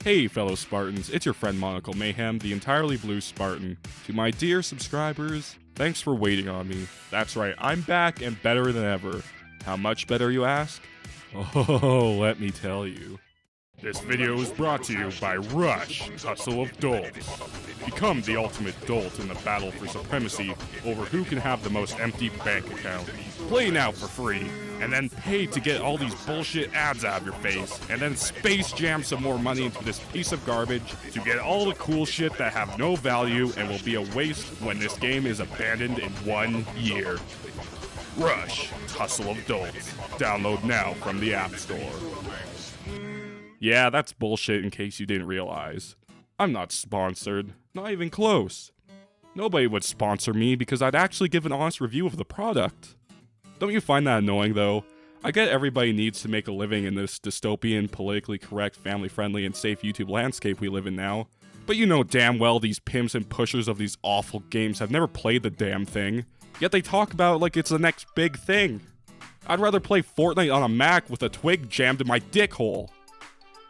Hey fellow Spartans, it's your friend Monocle Mayhem, the entirely blue Spartan. To my dear subscribers, thanks for waiting on me. That's right, I'm back and better than ever. How much better, you ask? Oh, let me tell you. This video is brought to you by Rush, Tussle of Dolts. Become the ultimate dolt in the battle for supremacy over who can have the most empty bank account. Play now for free, and then pay to get all these bullshit ads out of your face, and then space jam some more money into this piece of garbage to get all the cool shit that have no value and will be a waste when this game is abandoned in 1 year. Rush, Tussle of Dolts. Download now from the App Store. Yeah, that's bullshit in case you didn't realize. I'm not sponsored, not even close. Nobody would sponsor me because I'd actually give an honest review of the product. Don't you find that annoying though? I get everybody needs to make a living in this dystopian, politically correct, family-friendly, and safe YouTube landscape we live in now. But you know damn well these pimps and pushers of these awful games have never played the damn thing. Yet they talk about it like it's the next big thing. I'd rather play Fortnite on a Mac with a twig jammed in my dick hole.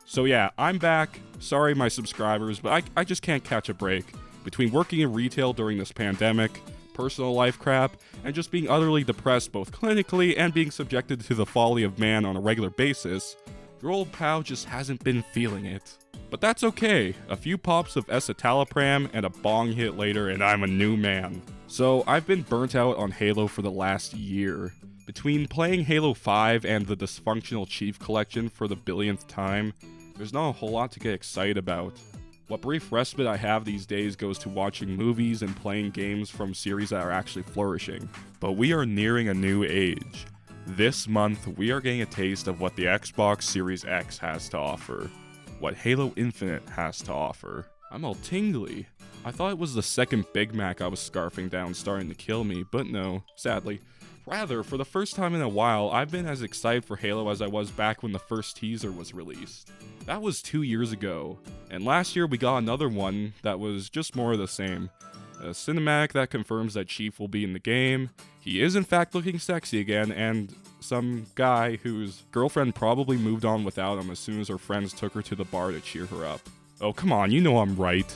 So yeah, I'm back. Sorry my subscribers, but I just can't catch a break. Between working in retail during this pandemic, personal life crap, and just being utterly depressed both clinically and being subjected to the folly of man on a regular basis, your old pal just hasn't been feeling it. But that's okay. A few pops of escitalopram and a bong hit later and I'm a new man. So I've been burnt out on Halo for the last year. Between playing Halo 5 and the dysfunctional Chief Collection for the billionth time, there's not a whole lot to get excited about. What brief respite I have these days goes to watching movies and playing games from series that are actually flourishing. But we are nearing a new age. This month, we are getting a taste of what the Xbox Series X has to offer. What Halo Infinite has to offer. I'm all tingly. I thought it was the second Big Mac I was scarfing down starting to kill me, but no, sadly. Rather, for the first time in a while, I've been as excited for Halo as I was back when the first teaser was released. That was 2 years ago, and last year we got another one that was just more of the same. A cinematic that confirms that Chief will be in the game, he is in fact looking sexy again, and some guy whose girlfriend probably moved on without him as soon as her friends took her to the bar to cheer her up. Oh come on, you know I'm right.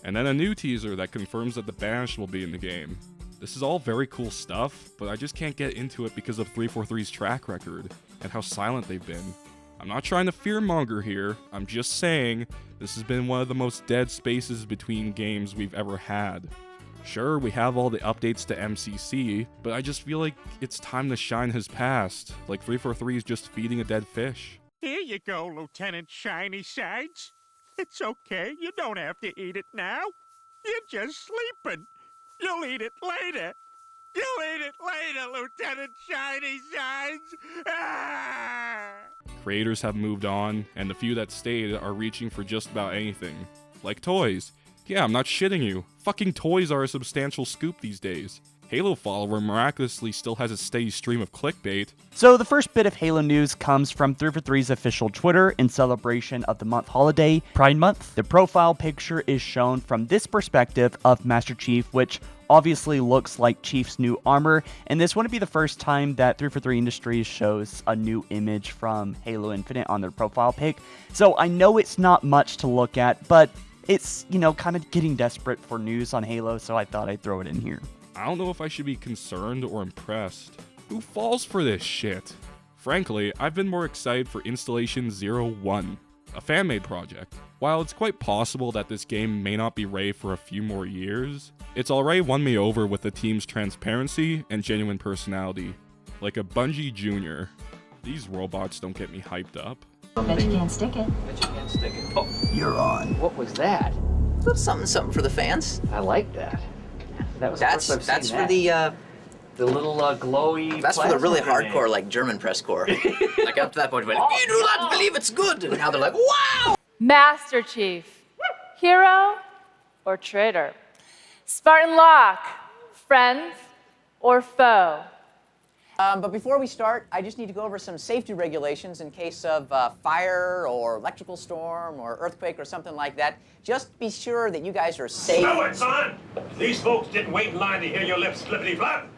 And then a new teaser that confirms that the Banished will be in the game. This is all very cool stuff, but I just can't get into it because of 343's track record, and how silent they've been. I'm not trying to fearmonger here, I'm just saying, this has been one of the most dead spaces between games we've ever had. Sure, we have all the updates to MCC, but I just feel like it's time to shine has passed, like 343 is just feeding a dead fish. Here you go, Lieutenant Shiny Sides. It's okay, you don't have to eat it now. You're just sleeping. You'll eat it later. You'll eat it later, Lieutenant Shiny Sides. Ah! Creators have moved on, and the few that stayed are reaching for just about anything. Like toys. Yeah, I'm not shitting you. Fucking toys are a substantial scoop these days. Halo follower miraculously still has a steady stream of clickbait. So the first bit of Halo news comes from 343's official Twitter in celebration of the month holiday, Pride Month. The profile picture is shown from this perspective of Master Chief, which obviously looks like Chief's new armor, and this wouldn't be the first time that 343 Industries shows a new image from Halo Infinite on their profile pic. So I know it's not much to look at, but it's, you know, kind of getting desperate for news on Halo, so I thought I'd throw it in here. I don't know if I should be concerned or impressed. Who falls for this shit? Frankly, I've been more excited for Installation 01, a fan-made project. While it's quite possible that this game may not be ready for a few more years, it's already won me over with the team's transparency and genuine personality. Like a Bungie Jr. These robots don't get me hyped up. Bet you can't stick it. Bet you can't stick it. Oh, You're on. what was that? That's something for the fans. I like that. That was That's the first I've that's seen for that. the little glowy. that's for the really plasma grenade. hardcore like German press corps. Like up to that point, when you do not believe it's good, and now they're like, wow. Master Chief, hero or traitor? Spartan Locke, friend or foe? But before we start, I just need to go over some safety regulations in case of fire or electrical storm or earthquake or something like that. Just be sure that you guys are safe. Smell it, son! These folks didn't wait in line to hear your lips flippity-flap.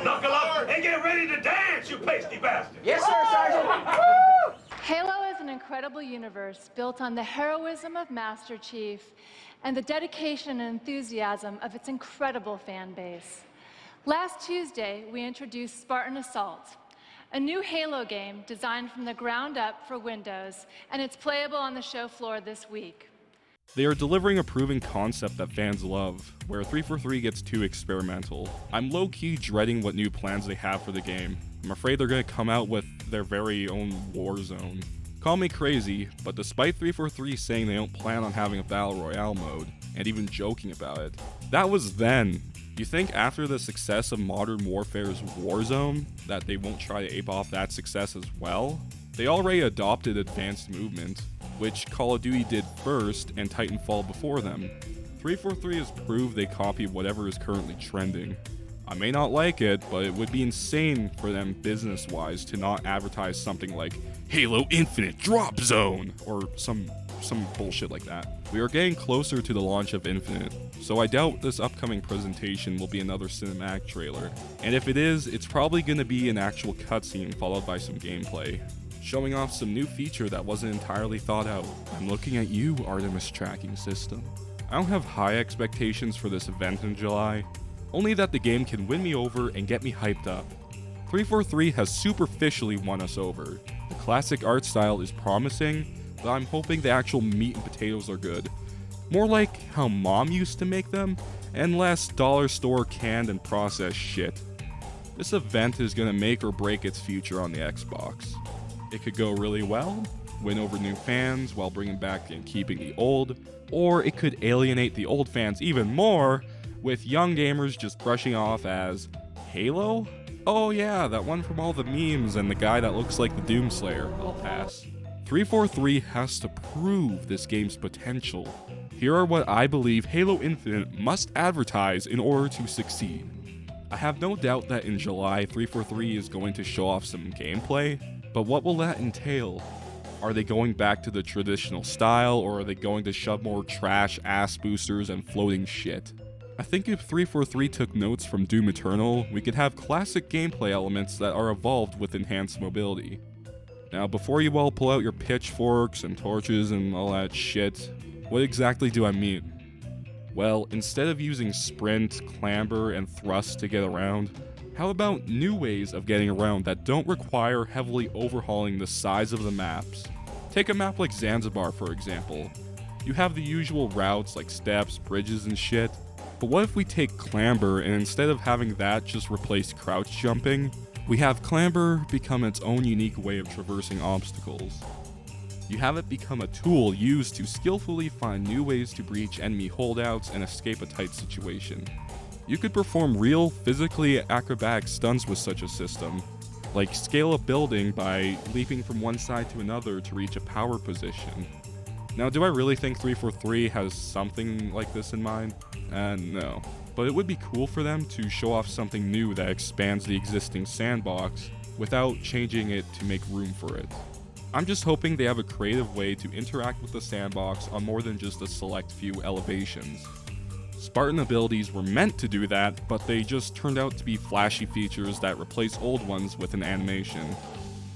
Knuckle up and get ready to dance, you pasty bastard! Yes, sir, Sergeant. Halo is an incredible universe built on the heroism of Master Chief and the dedication and enthusiasm of its incredible fan base. Last Tuesday, we introduced Spartan Assault, a new Halo game designed from the ground up for Windows, and it's playable on the show floor this week. They are delivering a proven concept that fans love, where 343 gets too experimental. I'm low-key dreading what new plans they have for the game. I'm afraid they're going to come out with their very own Warzone. Call me crazy, but despite 343 saying they don't plan on having a Battle Royale mode, and even joking about it, that was then. You think after the success of Modern Warfare's Warzone, that they won't try to ape off that success as well? They already adopted advanced movement, which Call of Duty did first and Titanfall before them. 343 has proved they copy whatever is currently trending. I may not like it, but it would be insane for them business-wise to not advertise something like Halo Infinite Drop Zone, or some bullshit like that. We are getting closer to the launch of Infinite, so I doubt this upcoming presentation will be another cinematic trailer. And if it is, it's probably going to be an actual cutscene followed by some gameplay, showing off some new feature that wasn't entirely thought out. I'm looking at you, Artemis tracking system. I don't have high expectations for this event in July, only that the game can win me over and get me hyped up. 343 has superficially won us over. The classic art style is promising, but I'm hoping the actual meat and potatoes are good. More like how Mom used to make them, and less dollar store canned and processed shit. This event is gonna make or break its future on the Xbox. It could go really well, win over new fans while bringing back and keeping the old, or it could alienate the old fans even more, with young gamers just brushing off as Halo? Oh yeah, that one from all the memes and the guy that looks like the Doomslayer. I'll pass. 343 has to prove this game's potential. Here are what I believe Halo Infinite must advertise in order to succeed. I have no doubt that in July, 343 is going to show off some gameplay, but what will that entail? Are they going back to the traditional style, or are they going to shove more trash ass boosters and floating shit? I think if 343 took notes from Doom Eternal, we could have classic gameplay elements that are evolved with enhanced mobility. Now, before you all pull out your pitchforks and torches and all that shit, what exactly do I mean? Well, instead of using sprint, clamber, and thrust to get around, how about new ways of getting around that don't require heavily overhauling the size of the maps? Take a map like Zanzibar, for example. You have the usual routes like steps, bridges, and shit, but what if we take clamber and instead of having that just replace crouch jumping, we have clamber become its own unique way of traversing obstacles. You have it become a tool used to skillfully find new ways to breach enemy holdouts and escape a tight situation. You could perform real, physically acrobatic stunts with such a system, like scale a building by leaping from one side to another to reach a power position. Now, do I really think 343 has something like this in mind? No. But it would be cool for them to show off something new that expands the existing sandbox without changing it to make room for it. I'm just hoping they have a creative way to interact with the sandbox on more than just a select few elevations. Spartan abilities were meant to do that, but they just turned out to be flashy features that replace old ones with an animation.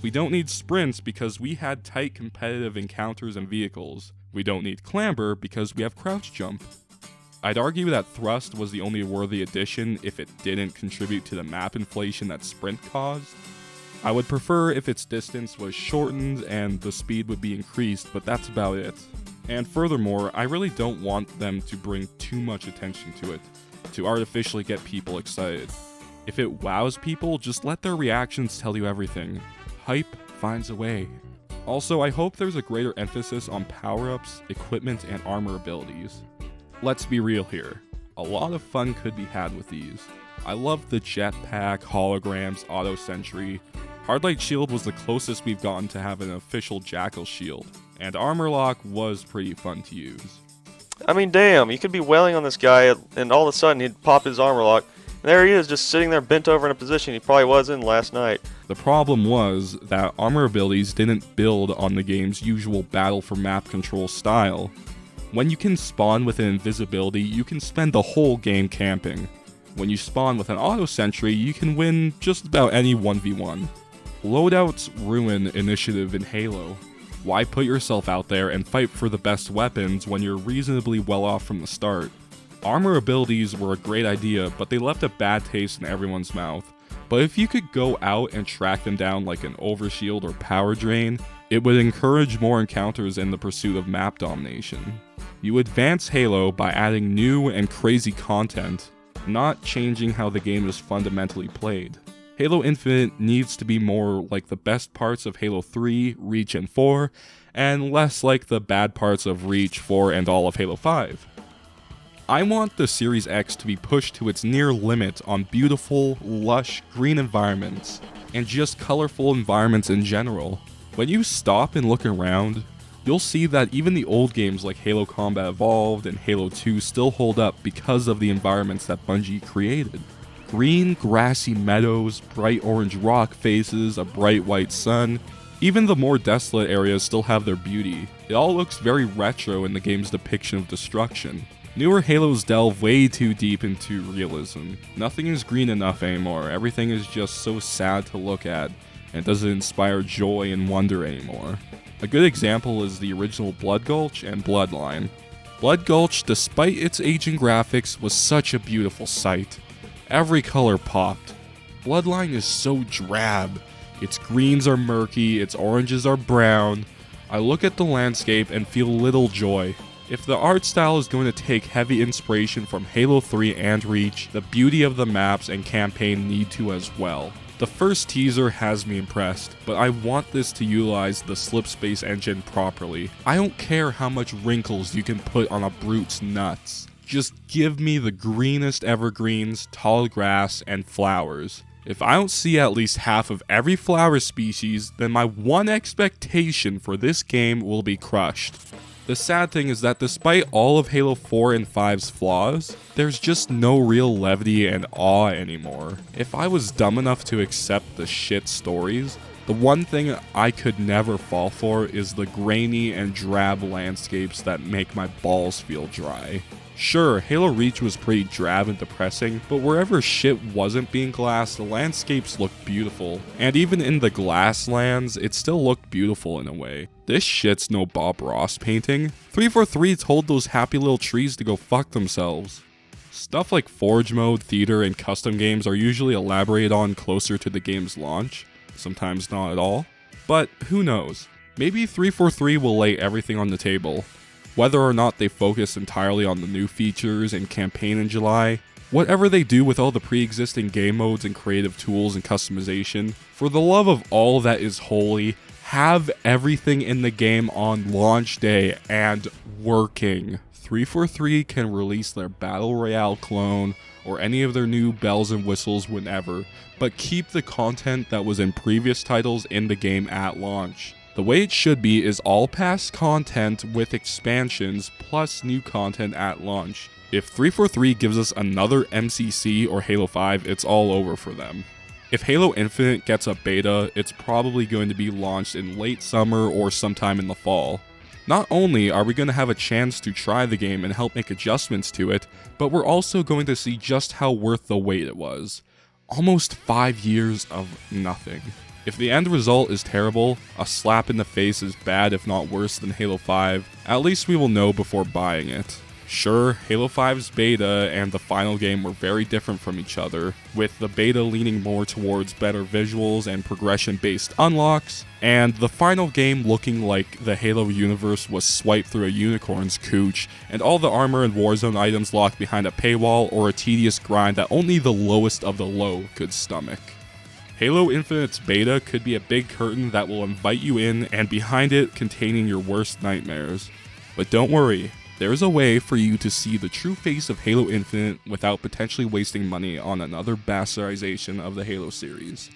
We don't need sprints because we had tight competitive encounters and vehicles. We don't need clamber because we have crouch jump. I'd argue that thrust was the only worthy addition if it didn't contribute to the map inflation that sprint caused. I would prefer if its distance was shortened and the speed would be increased, but that's about it. And furthermore, I really don't want them to bring too much attention to it, to artificially get people excited. If it wows people, just let their reactions tell you everything. Hype finds a way. Also, I hope there's a greater emphasis on power-ups, equipment, and armor abilities. Let's be real here. A lot of fun could be had with these. I loved the jetpack, holograms, auto-sentry. Hardlight shield was the closest we've gotten to have an official Jackal shield, and armor lock was pretty fun to use. I mean, damn, you could be wailing on this guy, and all of a sudden he'd pop his armor lock, and there he is, just sitting there bent over in a position he probably was in last night. The problem was that armor abilities didn't build on the game's usual battle for map control style. When you can spawn with an invisibility, you can spend the whole game camping. When you spawn with an auto-sentry, you can win just about any 1v1. Loadouts ruin initiative in Halo. Why put yourself out there and fight for the best weapons when you're reasonably well off from the start? Armor abilities were a great idea, but they left a bad taste in everyone's mouth. But if you could go out and track them down like an overshield or power drain, it would encourage more encounters in the pursuit of map domination. You advance Halo by adding new and crazy content, not changing how the game is fundamentally played. Halo Infinite needs to be more like the best parts of Halo 3, Reach, and 4, and less like the bad parts of Reach, 4, and all of Halo 5. I want the Series X to be pushed to its near limit on beautiful, lush, green environments, and just colorful environments in general. When you stop and look around, you'll see that even the old games like Halo Combat Evolved and Halo 2 still hold up because of the environments that Bungie created. Green, grassy meadows, bright orange rock faces, a bright white sun. Even the more desolate areas still have their beauty. It all looks very retro in the game's depiction of destruction. Newer Halos delve way too deep into realism. Nothing is green enough anymore, everything is just so sad to look at, and doesn't inspire joy and wonder anymore. A good example is the original Blood Gulch and Bloodline. Blood Gulch, despite its aging graphics, was such a beautiful sight. Every color popped. Bloodline is so drab. Its greens are murky, its oranges are brown. I look at the landscape and feel little joy. If the art style is going to take heavy inspiration from Halo 3 and Reach, the beauty of the maps and campaign need to as well. The first teaser has me impressed, but I want this to utilize the slipspace engine properly. I don't care how much wrinkles you can put on a brute's nuts. Just give me the greenest evergreens, tall grass, and flowers. If I don't see at least half of every flower species, then my one expectation for this game will be crushed. The sad thing is that despite all of Halo 4 and 5's flaws, there's just no real levity and awe anymore. If I was dumb enough to accept the shit stories, the one thing I could never fall for is the grainy and drab landscapes that make my balls feel dry. Sure, Halo Reach was pretty drab and depressing, but wherever shit wasn't being glassed, the landscapes looked beautiful. And even in the glass lands, it still looked beautiful in a way. This shit's no Bob Ross painting. 343 told those happy little trees to go fuck themselves. Stuff like Forge Mode, Theater, and custom games are usually elaborated on closer to the game's launch, sometimes not at all. But who knows? Maybe 343 will lay everything on the table. Whether or not they focus entirely on the new features and campaign in July, whatever they do with all the pre-existing game modes and creative tools and customization, for the love of all that is holy, have everything in the game on launch day and working. 343 can release their Battle Royale clone or any of their new bells and whistles whenever, but keep the content that was in previous titles in the game at launch. The way it should be is all past content with expansions plus new content at launch. If 343 gives us another MCC or Halo 5, it's all over for them. If Halo Infinite gets a beta, it's probably going to be launched in late summer or sometime in the fall. Not only are we going to have a chance to try the game and help make adjustments to it, but we're also going to see just how worth the wait it was. Almost 5 years of nothing. If the end result is terrible, a slap in the face is bad if not worse than Halo 5, at least we will know before buying it. Sure, Halo 5's beta and the final game were very different from each other, with the beta leaning more towards better visuals and progression-based unlocks, and the final game looking like the Halo universe was swiped through a unicorn's cooch, and all the armor and Warzone items locked behind a paywall or a tedious grind that only the lowest of the low could stomach. Halo Infinite's beta could be a big curtain that will invite you in and behind it containing your worst nightmares. But don't worry, there's a way for you to see the true face of Halo Infinite without potentially wasting money on another bastardization of the Halo series.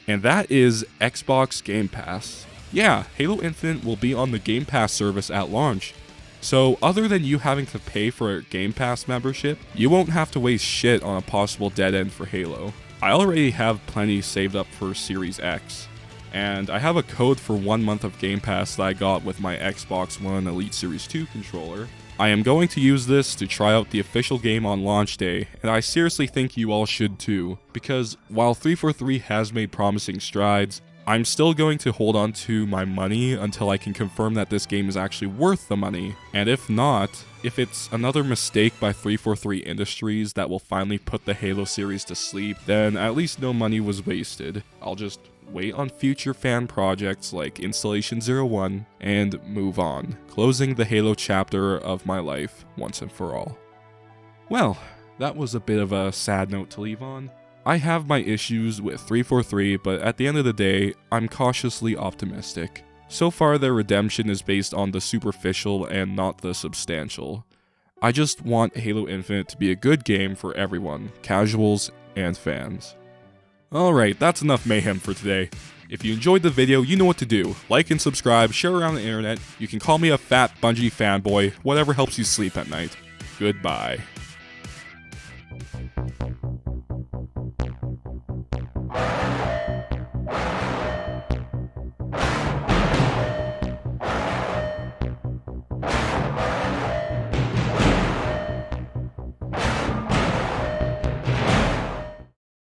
And that is Xbox Game Pass. Yeah, Halo Infinite will be on the Game Pass service at launch. So other than you having to pay for a Game Pass membership, you won't have to waste shit on a possible dead end for Halo. I already have plenty saved up for Series X, and I have a code for 1 month of Game Pass that I got with my Xbox One Elite Series 2 controller. I am going to use this to try out the official game on launch day, and I seriously think you all should too, because while 343 has made promising strides, I'm still going to hold on to my money until I can confirm that this game is actually worth the money, and if not, if it's another mistake by 343 Industries that will finally put the Halo series to sleep, then at least no money was wasted. I'll just wait on future fan projects like Installation 01 and move on, closing the Halo chapter of my life once and for all. Well, that was a bit of a sad note to leave on. I have my issues with 343, but at the end of the day, I'm cautiously optimistic. So far, their redemption is based on the superficial and not the substantial. I just want Halo Infinite to be a good game for everyone, casuals and fans. Alright, that's enough mayhem for today. If you enjoyed the video, you know what to do. Like and subscribe, share around the internet. You can call me a fat Bungie fanboy, whatever helps you sleep at night. Goodbye.